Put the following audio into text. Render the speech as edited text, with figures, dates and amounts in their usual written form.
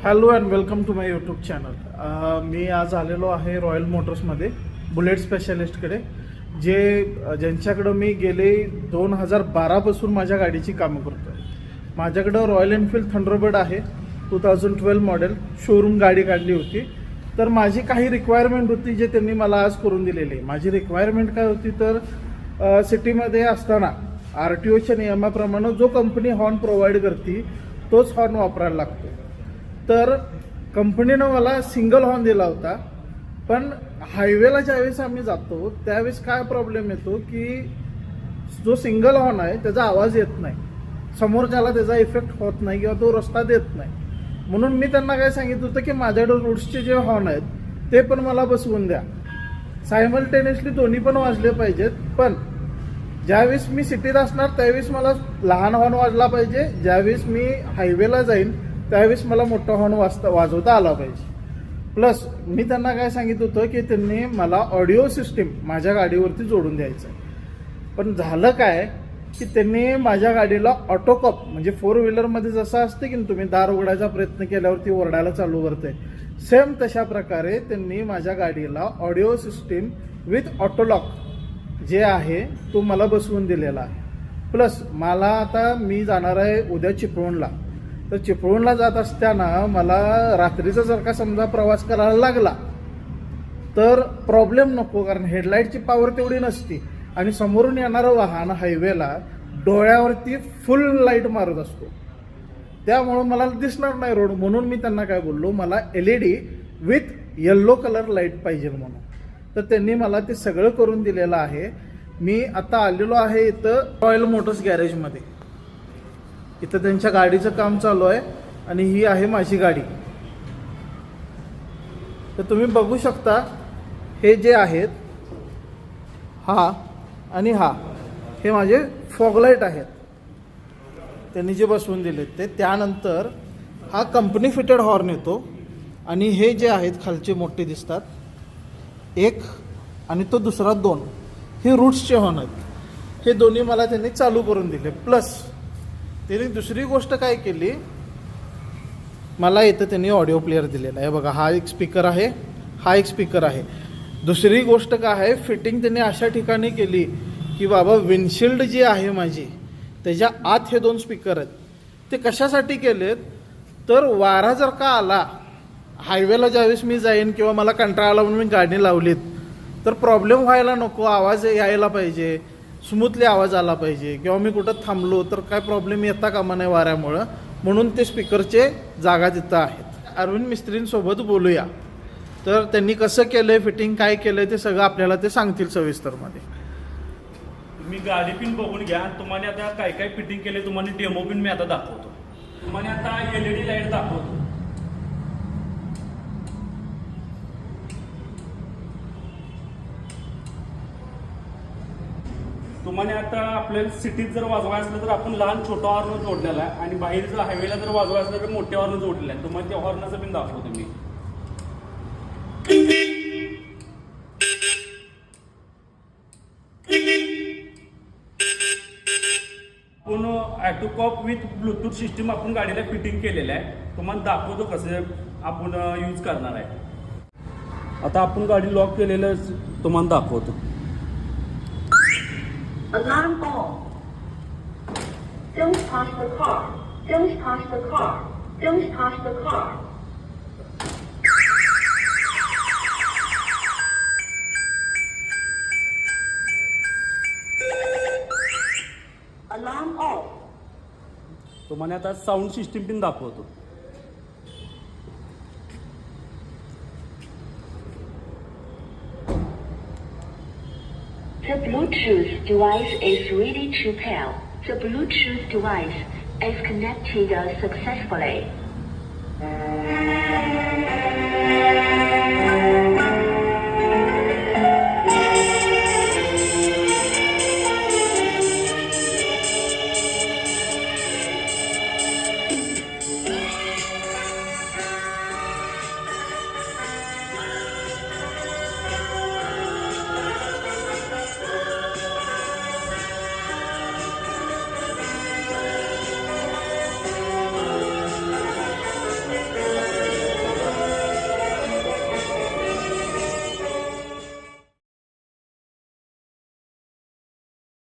Hello and welcome to my YouTube channel. मी आज आलेलो आहे रॉयल मोटर्समध्ये बुलेट स्पेशालिस्टकडे, ज्यांच्याकडं मी गेले 2012पासून माझ्या गाडीची कामं करतो आहे. माझ्याकडं रॉयल एनफील्ड थंडरबर्ड आहे, 2012 मॉडेल शोरूम गाडी काढली होती. तर माझी काही रिक्वायरमेंट होती जे त्यांनी मला आज करून दिलेली आहे. माझी रिक्वायरमेंट काय होती तर सिटीमध्ये असताना RTOच्या नियमाप्रमाणे जो कंपनी हॉर्न प्रोव्हाइड करते तोच हॉर्न वापरायला लागतो. तर कंपनीनं मला सिंगल हॉर्न दिला होता, पण हायवेला ज्यावेळेस आम्ही जातो त्यावेळेस काय प्रॉब्लेम येतो की जो सिंगल हॉर्न आहे त्याचा आवाज येत नाही, समोरच्याला त्याचा इफेक्ट होत नाही किंवा तो रस्ता देत नाही. म्हणून मी त्यांना काय सांगितलं होतं की माझ्याकडे रूट्सचे जे हॉर्न आहेत ते पण मला बसवून द्या. सायमल्टेनियसली दोन्ही पण वाजले पाहिजेत, पण ज्यावेळेस मी सिटीत असणार त्यावेळेस मला लहान हॉर्न वाजला पाहिजे, ज्यावेळेस मी हायवेला जाईन त्यावेळेस मला मोठा हॉर्न वाजवता आला पाहिजे. प्लस मी त्यांना काय सांगितलं होतं की त्यांनी मला ऑडिओ सिस्टीम माझ्या गाडीवरती जोडून द्यायचं आहे. पण झालं काय की त्यांनी माझ्या गाडीला ऑटोकॉप म्हणजे 4 व्हीलरमध्ये जसं असतं की तुम्ही दार उघडायचा प्रयत्न केल्यावरती ओरडायला चालू करते, सेम तशा प्रकारे त्यांनी माझ्या गाडीला ऑडिओ सिस्टीम विथ ऑटोलॉक जे आहे तो मला बसवून दिलेला आहे. प्लस मला आता मी जाणार आहे उद्या चिपळूणला. तर चिपळूणला जात असताना मला रात्रीचा जर का समजा प्रवास करायला लागला तर प्रॉब्लेम नको, कारण हेडलाईटची पॉवर तेवढी नसती आणि समोरून येणारं वाहन हायवेला डोळ्यावरती फुल लाईट मारत असतो, त्यामुळं मला दिसणार नाही रोड. म्हणून मी त्यांना काय बोललो, मला LED with yellow colour light पाहिजे म्हणून. तर त्यांनी मला ते सगळं करून दिलेलं आहे. मी आता आलेलो आहे इथं रॉयल मोटर्स गॅरेजमध्ये. इथं त्यांच्या गाडीचं काम चालू आहे आणि ही आहे माझी गाडी. तर तुम्ही बघू शकता हे जे आहेत हा आणि हा हे माझे फॉगलाईट आहेत त्यांनी जे बसवून दिलेत ते. त्यानंतर हा कंपनी फिटेड हॉर्न येतो आणि हे जे आहेत खालचे मोठे दिसतात एक आणि तो दुसरा 2 हे रूट्सचे हॉर्न आहेत. हे दोन्ही मला त्यांनी चालू करून दिले. प्लस त्यांनी दुसरी गोष्ट काय केली, मला इथं त्यांनी ऑडिओ प्लेअर दिलेला आहे. बघा, हा एक स्पीकर आहे, हा एक स्पीकर आहे. दुसरी गोष्ट काय आहे, फिटिंग त्यांनी अशा ठिकाणी केली की बाबा विंडशिल्ड जी आहे माझी त्याच्या आत हे 2 स्पीकर आहेत. ते कशासाठी केलेत तर वारा जर का आला हायवेला ज्यावेळेस मी जाईन किंवा मला कंटाळा आला म्हणून मी गाडी लावलीत तर प्रॉब्लेम व्हायला नको, आवाज यायला पाहिजे, स्मूथली आवाज आला पाहिजे, किंवा मी कुठं थांबलो तर काय प्रॉब्लेम येता कामा नाही वाऱ्यामुळं. म्हणून ते स्पीकरचे जागा तिथं आहेत. अरविंद मिस्त्रींसोबत बोलूया. तर त्यांनी कसं केलंय फिटिंग, काय केलंय ते सगळं आपल्याला ते सांगतील सविस्तरमध्ये. तुम्ही गाडी पिन बघून घ्या. तुम्हाला आता काय काय फिटिंग केले तुम्हाला डेमो पिन मी आता दाखवतो. तुम्हाला आता LED लाईट दाखवतो. तुम्हाला आता आपल्याला सिटीत जर वाजवायचं असलं तर आपण लहान छोटा हॉर्न जोडलेला आहे आणि बाहेर जर हायवेला जर वाजवायचं असलं तर मोठ्या हॉर्न जोडलेला आहे. तुम्हाला त्या हॉर्नचं पिन दाखवतो मी. आपण ऑटोकॉप विथ ब्लूटूथ सिस्टीम आपण गाडीला फिटिंग केलेलं आहे. तुम्हाला दाखवतो कसं आपण यूज करणार आहे. आता आपण गाडी लॉक केलेलं तुम्हाला दाखवतो. Alarm on. Don't pass the car. Don't pass the car. Don't pass the car. Alarm off. तुम्हाला आता साऊंड सिस्टीम पण दाखवतो. The Bluetooth device is ready to pair. The Bluetooth device is connected successfully.